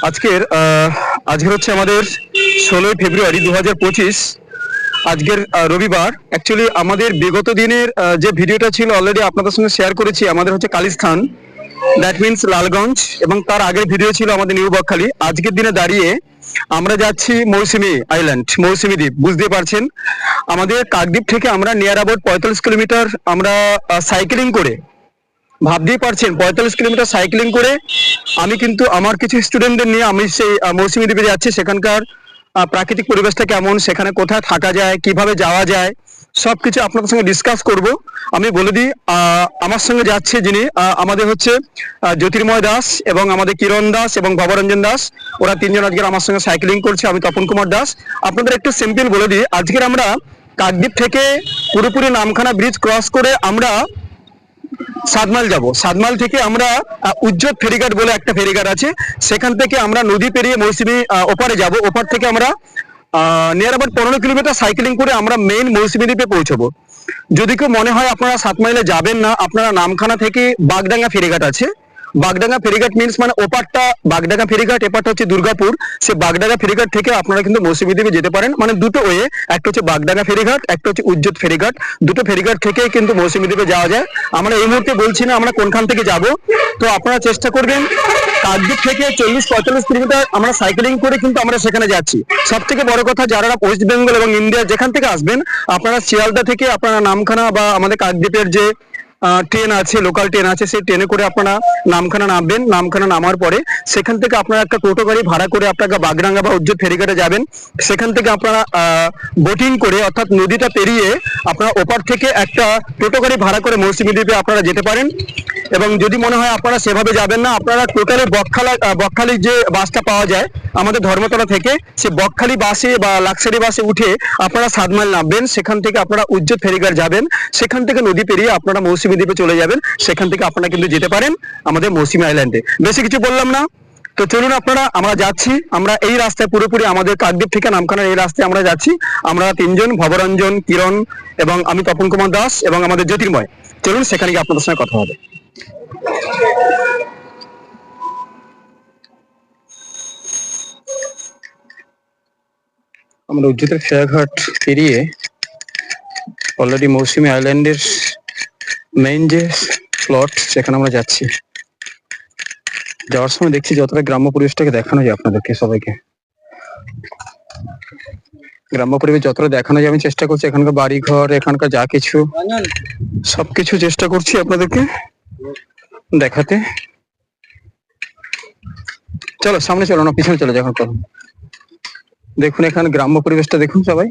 আজকের হচ্ছে আমাদের 16ই ফেব্রুয়ারি 2025। আজকের রবিবার। অ্যাকচুয়ালি আমাদের বিগত দিনের যে ভিডিওটা ছিল অলরেডি আপনাদের সঙ্গে শেয়ার করেছি। আমাদের হচ্ছে কালিস্থান, দ্যাট মিনস লালগঞ্জ, এবং তার আগের ভিডিও ছিল আমাদের নিউ বকখালি। আজকের দিনে দাঁড়িয়ে আমরা যাচ্ছি মৌসুমী আইল্যান্ড, মৌসুমী দ্বীপ। বুঝতে পারছেন, আমাদের কাকদ্বীপ থেকে আমরা নিয়ার অ্যাবাউট 45 কিলোমিটার আমরা সাইকেলিং করে, ভাবতেই পারছেন 45 কিলোমিটার সাইক্লিং করে আমি কিন্তু আমার কিছু স্টুডেন্টদের নিয়ে আমি সেই মৌসুমী দ্বীপে যাচ্ছি। সেখানকার প্রাকৃতিক পরিবেশটা কেমন, সেখানে কোথায় থাকা যায়, কিভাবে যাওয়া যায়, সবকিছু আপনাদের সঙ্গে ডিসকাস করব। আমি বলে দিই, আমার সঙ্গে যাচ্ছে যিনি, আমাদের হচ্ছে জ্যোতির্ময় দাস এবং আমাদের কিরণ দাস এবং ভবরঞ্জন দাস। ওরা তিনজন আজকে আমার সঙ্গে সাইক্লিং করছে। আমি তপন কুমার দাস। আপনাদের একটু সিম্পল বলে দিই, আজকের আমরা কাকদ্বীপ থেকে পুরোপুরি নামখানা ব্রিজ ক্রস করে আমরা 7 মাইল যাবো। 7 মাইল থেকে আমরা উজ্জ্বল ফেরিঘাট বলে একটা ফেরিঘাট আছে, সেখান থেকে আমরা নদী পেরিয়ে মৌসুমী ওপারে যাব। ওপার থেকে আমরা নিয়ার অ্যাবাউট 15 কিলোমিটার সাইক্লিং করে আমরা মেইন মৌসুমী দ্বীপে পৌঁছবো। যদি কেউ মনে হয় আপনারা 7 মাইলে যাবেন না, আপনারা নামখানা থেকে বাগডাঙ্গা ফেরিঘাট আছে। বাগডাঙ্গা ফেরিঘাট মিন্স মানে ওপারটা বাগডাঙ্গা ফেরিঘাট, এপারটা হচ্ছে দুর্গাপুর। সে বাগডাঙ্গা ফেরিঘাট থেকে আপনারা কিন্তু মৌসুমী দ্বীপে যেতে পারেন। মানে দুটো ওয়ে, একটা হচ্ছে বাগডাঙ্গা ফেরিঘাট, একটা হচ্ছে উজ্জ্বল ফেরিঘাট। দুটো ফেরিঘাট থেকেই কিন্তু মৌসুমী দ্বীপে যাওয়া যায়। আমরা এই মুহূর্তে বলছি না আমরা কোনখান থেকে যাব, তো আপনারা চেষ্টা করবেন। কাকদ্বীপ থেকে 40-45 কিলোমিটার আমরা সাইক্লিং করে কিন্তু আমরা সেখানে যাচ্ছি। সব থেকে বড় কথা, যারা ওয়েস্ট বেঙ্গল এবং ইন্ডিয়া যেখান থেকে আসবেন, আপনারা শিয়ালদা থেকে আপনারা নামখানা বা আমাদের কাকদ্বীপের যে ট্রেন আছে, লোকাল ট্রেন আছে, সেই ট্রেনে করে আপনারা নামখানা নামবেন। নামখানা নামার পরে সেখান থেকে আপনারা একটা টোটো গাড়ি ভাড়া করে আপনারা বাগডাঙ্গা বা উজ্জ্বল ফেরিঘাটে যাবেন। সেখান থেকে আপনারা বোটিং করে, অর্থাৎ নদীটা পেরিয়ে আপনারা ওপার থেকে একটা টোটো গাড়ি ভাড়া করে মৌসুমী দ্বীপে আপনারা যেতে পারেন। এবং যদি মনে হয় আপনারা সেভাবে যাবেন না, আপনারা টোটালি বকখালি যে বাসটা পাওয়া যায় আমাদের ধর্মতলা থেকে, সে বকখালি বাসে বা লাক্সারি বাসে উঠে আপনারা 7 মাইল নামবেন। সেখান থেকে আপনারা উজ্জ্বল ফেরিঘাট যাবেন। সেখান থেকে নদী পেরিয়ে আপনারা মৌসুমী দ্বীপে চলে যাবেন। সেখান থেকে আপনারা কিন্তু যেতে পারেন আমাদের মৌসুমী আইল্যান্ডে। বেশি কিছু বললাম না, তো চলুন আপনারা, আমরা যাচ্ছি। আমরা এই রাস্তায় পুরোপুরি আমাদের কাকদ্বীপ থেকে নামখানার এই রাস্তায় আমরা যাচ্ছি। আমরা তিনজন, ভবরঞ্জন, কিরণ এবং আমি তপন কুমার দাস এবং আমাদের জ্যোতির্ময়। চলুন সেখানে গিয়ে আপনাদের সঙ্গে কথা হবে। আমরা উজ্জ্বলের ফেরিঘাট পেরিয়ে অলরেডি মৌসুমী আইল্যান্ডের মেইন যে প্লট, সেখানে আমরা যাচ্ছি। যাওয়ার সময় দেখছি যতটা গ্রাম্য পরিবেশটাকে দেখানো যায় আপনাদেরকে সবাইকে, গ্রাম্য পরিবেশ যতটা দেখানো যায় আমি চেষ্টা করছি। এখানকার বাড়ি ঘর, এখানকার যা কিছু সবকিছু চেষ্টা করছি আপনাদেরকে দেখাতে। চলো সামনে চলো, না পিছনে চলো, যখন করো। দেখুন এখানে গ্রাম্য পরিবেশটা দেখুন সবাই,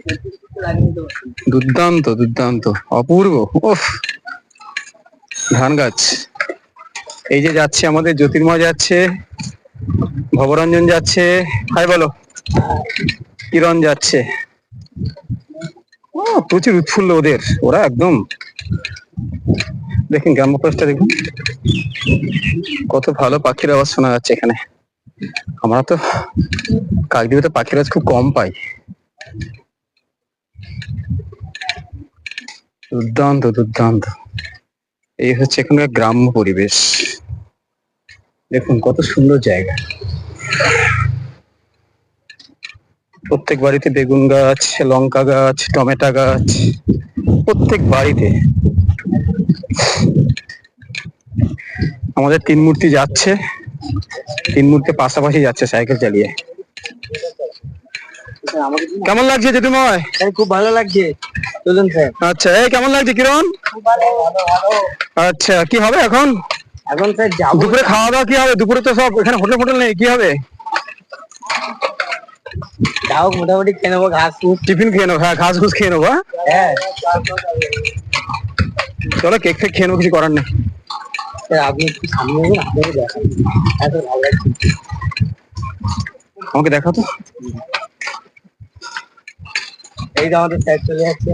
দুর্দান্ত দুর্দান্ত, অপূর্ব। ওফ, ধান গাছ। এই যে যাচ্ছে আমাদের জ্যোতির্ময় যাচ্ছে, ভবরঞ্জন যাচ্ছে, হাই বলো, কিরণ যাচ্ছে। প্রচুর উৎফুল্ল ওদের, ওরা একদম। দেখুন গ্রাম্য পরিবেশটা দেখুন, কত ভালো পাখির আওয়াজ শোনা যাচ্ছে এখানে। আমরা তো কাকদ্বীপে পাখির আওয়াজ খুব কম পাই। দুর্দান্ত দুর্দান্ত। এই হচ্ছে এখানকার গ্রাম্য পরিবেশ। দেখুন কত সুন্দর জায়গা। প্রত্যেক বাড়িতে বেগুন গাছ, লঙ্কা গাছ, টমেটো গাছ, প্রত্যেক বাড়িতে। আমাদের তিন মূর্তি যাচ্ছে, তিন মূর্তি পাশাপাশি যাচ্ছে সাইকেল চালিয়ে। কেমন লাগছে জ্যোতির্ময়? খুব ভালো লাগছে। চলুন স্যার। আচ্ছা, এই কেমন লাগছে কিরণ? আচ্ছা, কি হবে এখন? এখন স্যার যাবো। দুপুরে খাওয়া দাওয়া কি হবে? দুপুরে তো সব এখানে হোটেল ফোটেল নেই, কি হবে? যাও মোটামুটি খেয়ে নেবো, ঘাস ফুস টিফিন খেয়ে নেবো। হ্যাঁ, ঘাস ঘুস খেয়ে নেবো। হ্যাঁ চলো কেক ফেক খেয়ে নেবো, কিছু করার নেই। আপনি একটু সামনে এসে আপনাকে দেখান, এত ভালো লাগছে। আমাকে দেখাও তো। এই যে আমাদের স্যার চলে যাচ্ছে।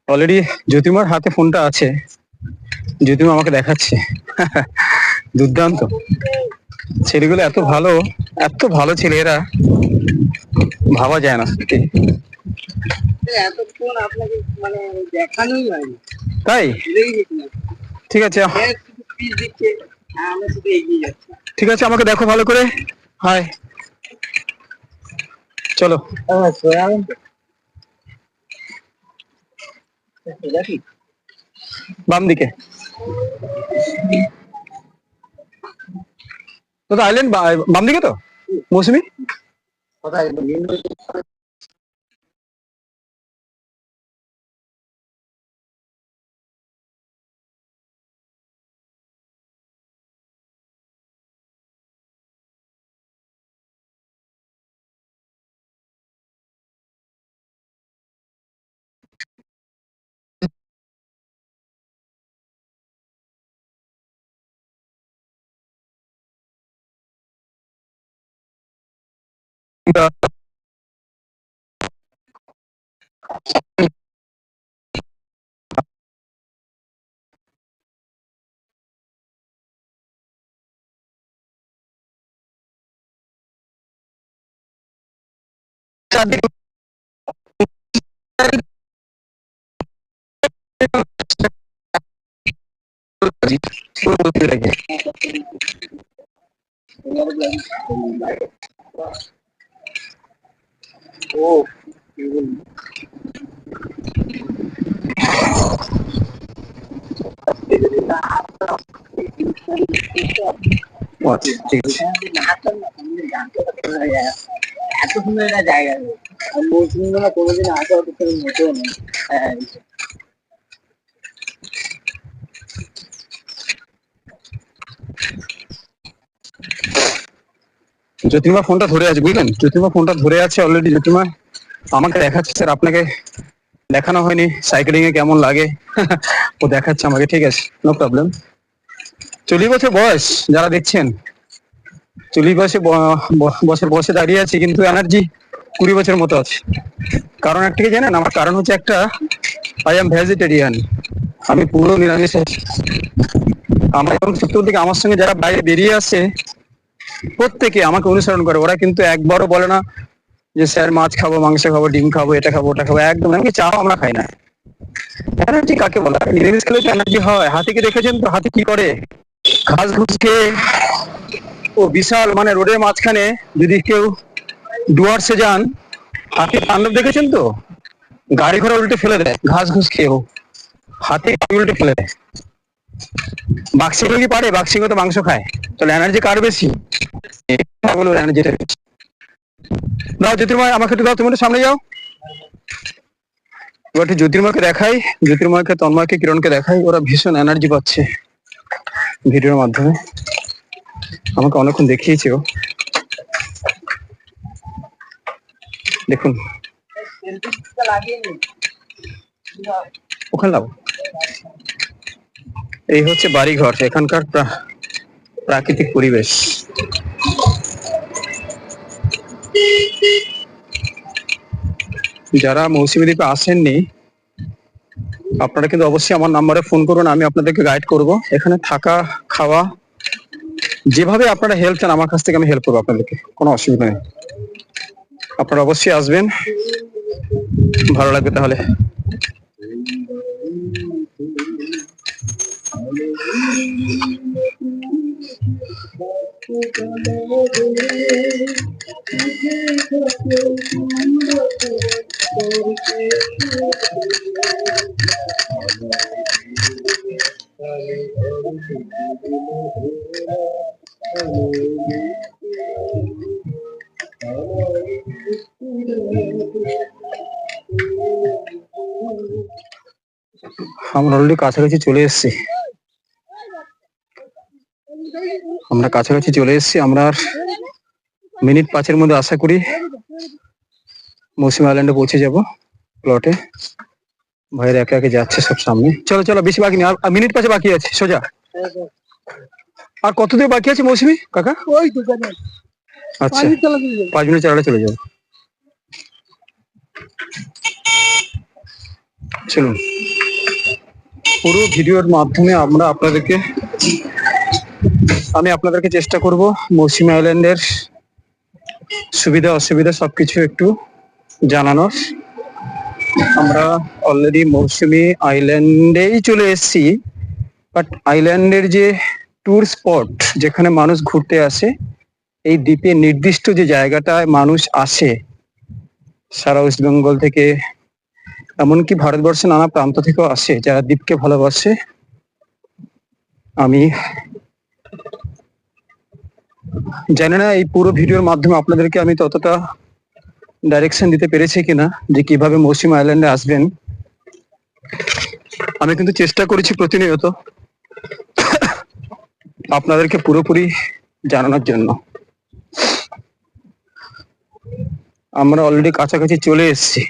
অলরেডি জ্যোতির্ময় হাতে ফোনটা আছে, জ্যোতির্ময় আমাকে দেখাচ্ছে। দুর্দান্ত ছেলেগুলো, এত ভালো, এত ভালো ছেলে এরা, ভাবা যায় না সত্যি। এতক্ষণ আপনাকে মানে দেখানোই হয়নি, তাই ভুলেই গেছিলাম। ঠিক আছে শুধু পিস দিচ্ছে, আর আমরা শুধু এগিয়ে যাচ্ছি। ঠিক আছে, আমাকে দেখো ভালো করে। হাই, চলো। সোয়াবিন তো সোজা কি? বাম দিকে তো আইল্যান্ড, বাম দিকে তো মৌসুমি। কোথায়? ও ঠিক আছে, এত সুন্দর একটা জায়গা, মৌসুমী মেলা কোনোদিন আসা হতে মোটেও নেই। হ্যাঁ, জ্যোতির্মা ফোনটা ধরে আছে, বুঝলেন, জ্যোতির্মা ফোনটা ধরে আছে অলরেডি। জ্যোতির্মা আমাকে দেখাচ্ছে, স্যার আপনাকে দেখানো হয়নি সাইকেলিং এ কেমন লাগে। ও দেখাচ্ছে আমাকে, ঠিক আছে, নো প্রবলেম। 40 বছর বয়স, যারা দেখছেন 40 বছর বছর বয়সে দাঁড়িয়ে আছে, কিন্তু এনার্জি 20 বছর মতো আছে। কারণ একটা কি জানেন, আমার কারণ হচ্ছে একটা, আই এম ভেজিটেরিয়ান, আমি পুরো নিরামিষ আছি। আমার এবং সত্যি বলতে কি, আমার সঙ্গে যারা বাইরে বেরিয়ে আসে প্রত্যেকে আমাকে অনুসরণ করে। ওরা কিন্তু একবারও বলে না যে স্যার মাছ খাবো, মাংস খাবো, ডিম খাবো, এটা খাবো, ওটা খাবো, একদম। এমনকি চাও আমরা খাই না। এনার্জি কাকে বলে? নিরামিষ খেলে তো এনার্জি হয়। হাতিকে দেখেছেন তো, হাতি কি করে? ঘাস ঘুষ খেয়ে, ও বিশাল মানে রোডের মাঝখানে যদি কেউ ডুয়ার্সে যান, হাতির তাণ্ডব দেখেছেন তো? গাড়ি ঘোড়া উল্টে ফেলে দেয় ঘাস ঘুষ খেয়েও, হাতি উল্টে ফেলে দেয়। বাঘসিংহ কি পারে? বাঘসিংহ তো মাংস খায়। তাহলে এনার্জি কার বেশি? বলো, এনার্জিটা বেশি। দাও জ্যোতির্ময়, আমাকে একটু দাও, তুমি একটু সামনে যাও। এবার একটু জ্যোতির্ময়কে দেখাই, জ্যোতির্ময়কে, তন্ময়কে, কিরণকে দেখাই। ওরা ভীষণ এনার্জি পাচ্ছে ভিডিওর মাধ্যমে। আমাকে অনেকক্ষণ দেখিয়েছে ও, দেখুন ওখানে লাও। এই হচ্ছে বাড়িঘর, এখানকার প্রাকৃতিক পরিবেশ। যারা মৌসুমী দ্বীপে আসেননি, আপনারা কিন্তু অবশ্যই আমার নাম্বারে ফোন করুন, আমি আপনাদেরকে গাইড করব। এখানে থাকা, খাওয়া, যেভাবে আপনারা হেল্প চান আমার কাছ থেকে আমি হেল্প করবো আপনাদেরকে, কোনো অসুবিধা নেই। আপনারা অবশ্যই আসবেন, ভালো লাগবে তাহলে। আমরা অলরেডি কাছাকাছি চলে এসেছি, আমরা আর মিনিট 5-এর মধ্যে আশা করি মৌসুমী আইল্যান্ডে পৌঁছে যাব। প্লটে ভাইয়ের একে একে যাচ্ছে সব সামনে। চলো চলো, বেশি বাকি নেই, আর মিনিট 5 বাকি আছে সোজা। আর কত দূর বাকি আছে মৌসুমী কাকা? ওই দোকানে আচ্ছা, 5 মিনিট চালালে চলে যাবো। চলুন, পুরো ভিডিওর মাধ্যমে আমি আপনাদেরকে চেষ্টা করব মৌসুমী আইল্যান্ডের সুবিধা অসুবিধা সবকিছু একটু জানানোর। আমরা অলরেডি মৌসুমী আইল্যান্ডেই চলে এসেছি, বাট আইল্যান্ডের যে ট্যুর স্পট যেখানে মানুষ ঘুরতে আসে, এই দ্বীপে নির্দিষ্ট যে জায়গাটায় মানুষ আসে সারা ওয়েস্ট বেঙ্গল থেকে, এমনকি ভারতবর্ষের নানা প্রান্ত থেকেও আসে যারা দ্বীপকে ভালোবাসে। আমি জানি না এই পুরো ভিডিওর মাধ্যমে আপনাদেরকে আমি ততটা ডাইরেকশন দিতে পেরেছি কিনা যে কিভাবে মৌসুমী আইল্যান্ডে আসবেন। আমি কিন্তু চেষ্টা করেছি প্রতিনিয়ত আপনাদেরকে পুরোপুরি জানানোর জন্য। আমরা অলরেডি কাছাকাছি চলে এসেছি।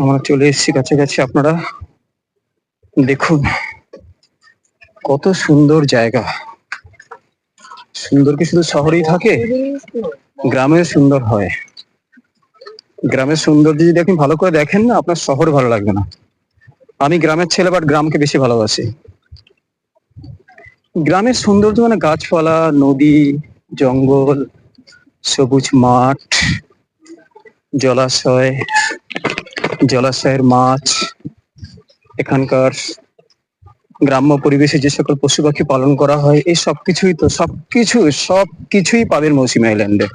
আমরা চলে এসেছি কাছাকাছি। আপনারা দেখুন কত সুন্দর জায়গা। সুন্দর কি শুধু শহরেই থাকে? গ্রামেও সুন্দর হয়। গ্রামের সৌন্দর্য যদি আপনি ভালো করে দেখেন না, আপনার শহর ভালো লাগবে না। আমি গ্রামের ছেলে, বাট গ্রামকে বেশি ভালোবাসি। গ্রামের সৌন্দর্য মানে গাছপালা, নদী, জঙ্গল, সবুজ মাঠ, জলাশয়, জলাশয়ের মাছ, এখানকার গ্রাম্য পরিবেশে যে সকল পশু পাখি পালন করা হয়, এই সবকিছুই পাবেন মৌসুমী আইল্যান্ডে।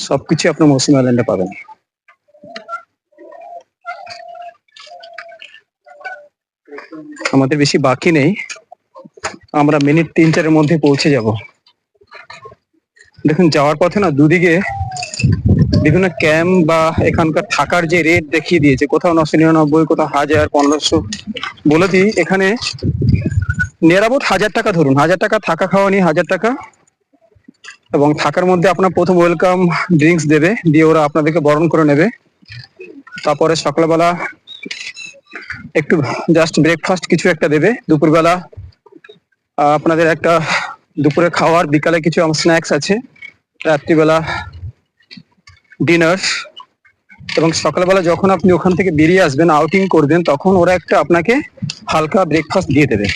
সবকিছু আপনার মৌসুমী আইল্যান্ডে পাবেন। আমাদের বেশি বাকি নেই, আমরা মিনিট 3-4-এর মধ্যে পৌঁছে যাব। দেখুন যাওয়ার পথে না দুদিকে বিভিন্ন ক্যাম্প বা এখানকার থাকার যে রেট দেখিয়ে দিয়েছে, কোথাও 999, কোথাও 1000, 1500 বলে দিই। এখানে নিয়ারাবোট 1000 টাকা, ধরুন 1000 টাকা থাকা খাওয়া নিয়ে 1000 টাকা, এবং থাকার মধ্যে আপনার প্রথম ওয়েলকাম ড্রিঙ্কস দেবে, দিয়ে ওরা আপনাদেরকে বরণ করে নেবে। তারপরে সকালবেলা একটু জাস্ট ব্রেকফাস্ট কিছু একটা দেবে। দুপুরবেলা আপনাদের একটা দুপুরে খাওয়ার, বিকালে কিছু স্ন্যাক্স আছে, রাত্রিবেলা ডিনার, এবং সকালবেলা যখন আপনি ওখান থেকে বেরিয়ে আসবেন, আউটিং করবেন, তখন ওরা একটা আপনাকে হালকা ব্রেকফাস্ট দিয়ে দেবে।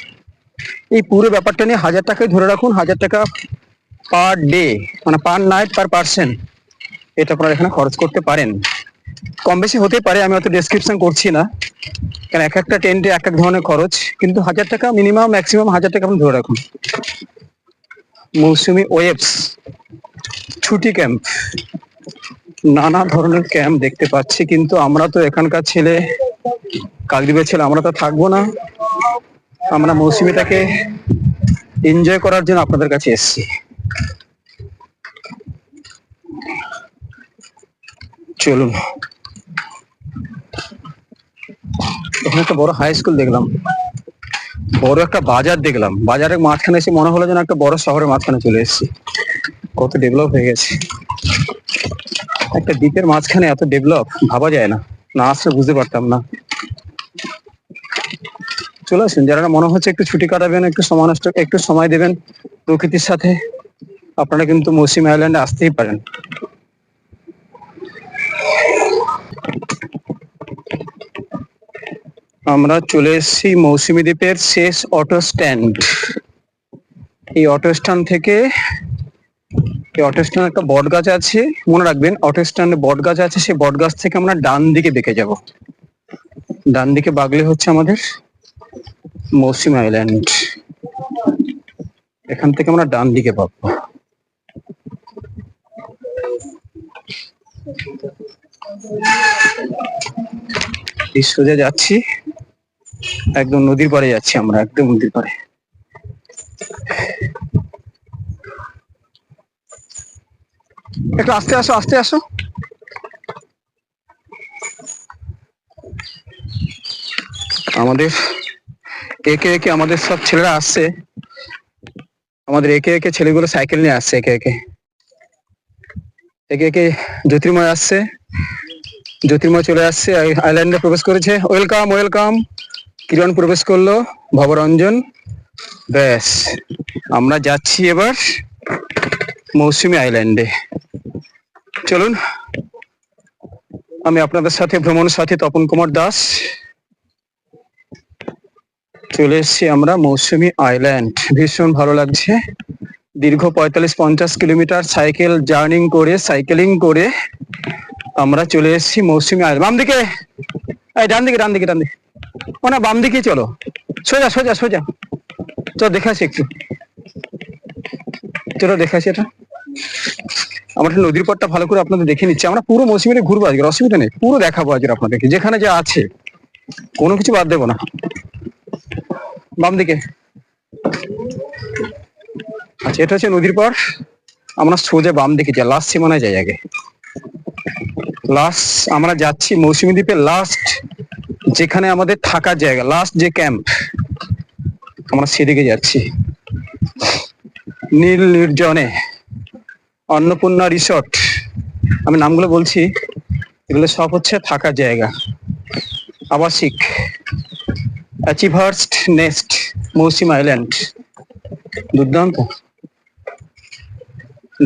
এই পুরো ব্যাপারটা নিয়ে 1000 টাকায় ধরে রাখুন, 1000 টাকা পার ডে, মানে পার নাইট, পার পার্সন, এটা আপনারা এখানে খরচ করতে পারেন। কম বেশি হতে পারে, আমি অত ডেসক্রিপশন করছি না, কারণ এক একটা টেন্টে এক এক ধরনের খরচ, কিন্তু 1000 টাকা মিনিমাম, ম্যাক্সিমাম 1000 টাকা আপনি ধরে রাখুন। মৌসুমী ওয়েবস ছুটি ক্যাম্প, নানা ধরনের ক্যাম্প দেখতে পাচ্ছি, কিন্তু আমরা তো এখানকার ছেলে, কাকদ্বীপের ছেলে, আমরা তো থাকবো না। আমরা মৌসুমীটাকে এনজয় করার জন্য আপনাদের কাছে এসেছি। চলুন, এখানে একটা বড় হাই স্কুল দেখলাম, বড় একটা বাজার দেখলাম, বাজারের মাঝখানে এসে মনে হলো যেন একটা বড় শহরের মাঝখানে চলে এসেছি। কত ডেভেলপ হয়ে গেছে! একটা দ্বীপের মাঝখানে এত ডেভেলপ ভাবা যায় না, না আসলে বুঝতে পারতাম না। চলে আসুন, যারা মনে হচ্ছে একটু ছুটি কাটাবেন, একটু একটু সময় দেবেন প্রকৃতির সাথে, আপনারা কিন্তু মৌসুমী আইল্যান্ডে আসতেই পারেন। আমরা চলে এসেছি মৌসুমী দ্বীপের শেষ অটো স্ট্যান্ড। এই অটো স্ট্যান্ড থেকে, এই অটো স্ট্যান্ড একটা বট গাছ আছে, মনে রাখবেন অটো স্ট্যান্ডে বট গাছ আছে, সেই বট গাছ থেকে আমরা ডান দিকে বেঁকে যাব। ডান দিকে বাগলে হচ্ছে আমাদের মৌসুমী আইল্যান্ড। এখান থেকে আমরা ডান দিকে পাবো। সোজা যাচ্ছি, একদম নদীর পাড়ে যাচ্ছি, আমরা একদম নদীর পাড়ে। একটু আস্তে আসো, আস্তে আসো। আমাদের একে একে আমাদের সব ছেলেরা আসছে, আমাদের একে একে ছেলেগুলো সাইকেল নিয়ে আসছে, একে একে একে একে জ্যোতির্ময় আসছে, জ্যোতির্ময় চলে আসছে, আইল্যান্ডে প্রবেশ করেছে। Welcome welcome. কিরণ প্রবেশ করলো, ভবরঞ্জন, ব্যাস আমরা যাচ্ছি এবার মৌসুমী আইল্যান্ডে। চলুন, আমি আপনাদের সাথে ভ্রমণ সাথী তপন কুমার দাস। চলে এসেছি আমরা মৌসুমী আইল্যান্ড, ভীষণ ভালো লাগছে। দীর্ঘ 45-50 কিলোমিটার সাইকেলিং করে আমরা চলে এসেছি মৌসুমী আইল্যান্ড। বাম দিকে, এই ডান দিকে, ও না বাম দিকে, চলো সোজা সোজা সোজা, চলো দেখাচ্ছি একটু, চলো দেখাচ্ছি। এটা আমরা নদীর পথটা ভালো করে আপনাদের দেখে নিচ্ছি। আমরা পুরো মৌসুমীতে ঘুরবো আজকে, অসুবিধা নেই, পুরো দেখাবো আজকে আপনাদেরকে, যেখানে যা আছে কোনো কিছু বাদ দেবো না। বাম দিকে, আচ্ছা এটা হচ্ছে নদীর পর। আমরা সোজা বাম দিকে যাই, লাস্ট সীমানায় যাই আগে। লাস্ট আমরা যাচ্ছি মৌসুমী দ্বীপের লাস্ট, যেখানে আমাদের থাকার জায়গা, লাস্ট যে ক্যাম্প, আমরা সেদিকে যাচ্ছি। নীল নির্জনে, অন্নপূর্ণা রিসর্ট, আমি নামগুলো বলছি, এগুলো সব হচ্ছে থাকার জায়গা, আবাসিক। অ্যাচিভার্স নেস্ট, মৌসুমী আইল্যান্ড, দুর্দান্ত।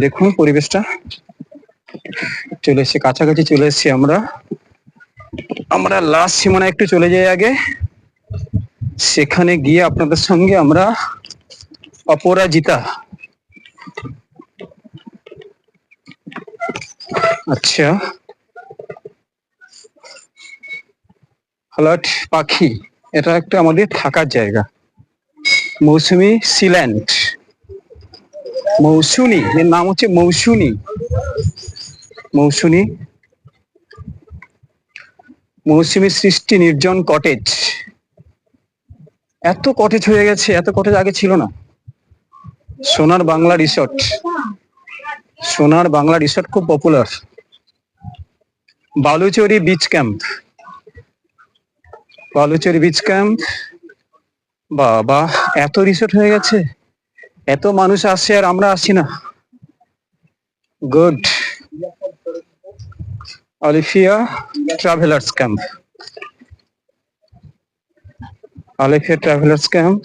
দেখুন পরিবেশটা, চলে এসেছি কাছাকাছি, চলে এসেছি আমরা লাস্ট সীমানায় একটু চলে যাই আগে, সেখানে গিয়ে আপনাদের সঙ্গে আমরা অপরাজিতা, আচ্ছা হালাট পাখি, এটা একটা আমাদের থাকার জায়গা। মৌসুমী সিল্যান্ড, মৌসুমী, এর নাম হচ্ছে মৌসুমী সৃষ্টি নির্জন কটেজ। এত কটেজ হয়ে গেছে, এত কটেজ আগে ছিল না। সোনার বাংলা রিসর্ট খুব পপুলার। বালুচরি বিচ ক্যাম্প, বাবা এত রিসর্ট হয়ে গেছে, এত মানুষ আসছে আর আমরা আসি না। Good. Alifiya travellers camp,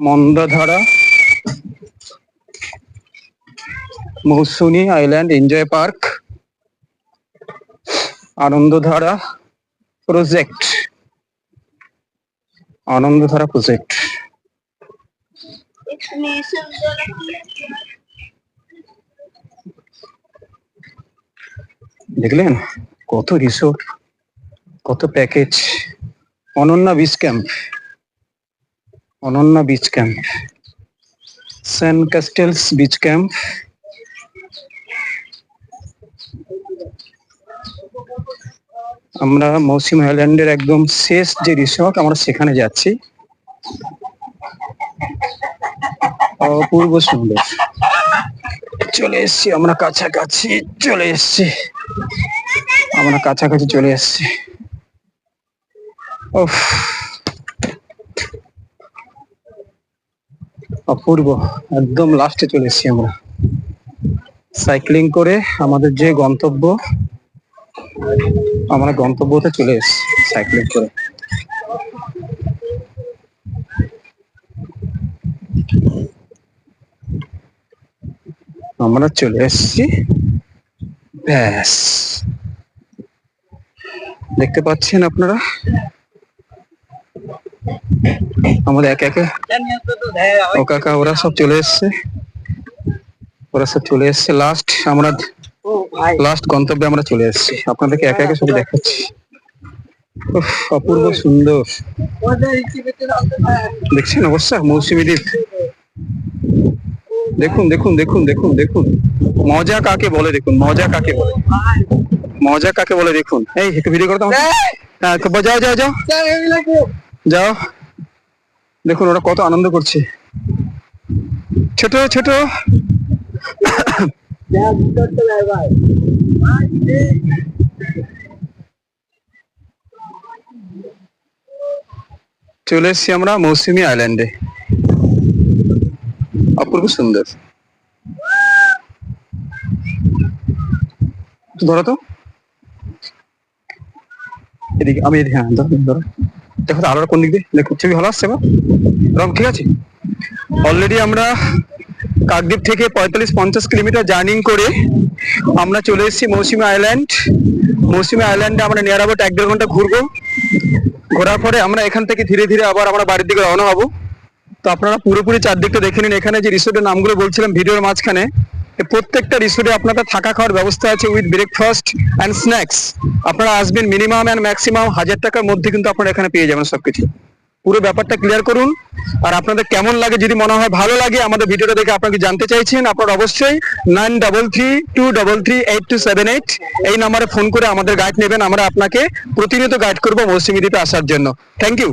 Mandadhara Mousumi island enjoy park, Anandadhara project, দেখলেন কত রিসোর্ট, কত package. Ananya beach camp, saint castles beach camp, আমরা মৌসুমী আইল্যান্ডের একদম শেষ যে রিসর্ট, আমরা সেখানে যাচ্ছি। অপূর্ব সুন্দর, চলে এসছি আমরা কাছাকাছি, চলে এসছি। অপূর্ব, একদম লাস্টে চলে এসছি আমরা সাইক্লিং করে আমাদের যে গন্তব্য, আমরা গন্তব্যতে চলে এসছি সাইক্লিং করে। আমরা চলে এসছি, ব্যাস দেখতে পাচ্ছেন আপনারা, আমাদের একে একে ও কাকা ওরা সব চলে এসছে, লাস্ট গন্তব্যে আমরা চলে এসেছি। আপনাদেরকে একে একে সব দেখাচ্ছি। অপূর্ব সুন্দর, দেখছেন অবস্থা মৌসুমী দ্বীপ। দেখুন মজা কাকে বলে, দেখুন। এই একটু ভিডিও করতাম, যাও দেখুন ওরা কত আনন্দ করছে, ছোট চলে এসছি আমরা মৌসুমী আইল্যান্ডে, অপূর্ব সুন্দর। ধরো তো এদিকে, আমি এদিকে, হ্যাঁ ধরো দেখো তো আলো কোন দিক দিয়ে, দেখো ছবি ভালো আসছে, ঠিক আছে। অলরেডি আমরা কাকদ্বীপ থেকে 45-50 কিলোমিটার জার্নি করে আমরা চলে এসেছি মৌসুমী আইল্যান্ড। মৌসুমী আইল্যান্ডে আমরা নিয়ার অ্যাবাউট 1-1.5 ঘন্টা ঘুরবো। ঘোরার পরে আমরা এখান থেকে ধীরে ধীরে আবার আমরা বাড়ির দিকে রওনা হবো। তো আপনারা পুরোপুরি চারদিকটা দেখে নিন। এখানে যে রিসোর্টের নামগুলো বলছিলাম ভিডিওর মাঝখানে, এই প্রত্যেকটা রিসোর্টে আপনাদের থাকা খাওয়ার ব্যবস্থা আছে উইথ ব্রেকফাস্ট অ্যান্ড স্ন্যাক্স। আপনারা আসবেন মিনিমাম অ্যান্ড ম্যাক্সিমাম 1000 টাকার মধ্যে কিন্তু আপনারা এখানে পেয়ে যাবেন সবকিছু। পুরো ব্যাপারটা ক্লিয়ার করুন। আর আপনাদের কেমন লাগে, যদি মনে হয় ভালো লাগে আমাদের ভিডিওটা দেখে আপনাকে জানতে চাইছেন, আপনারা অবশ্যই 9332338278 এই নাম্বারে ফোন করে আমাদের গাইড নেবেন। আমরা আপনাকে প্রতিনিয়ত গাইড করবো মৌসুমী দ্বীপে আসার জন্য। Thank you.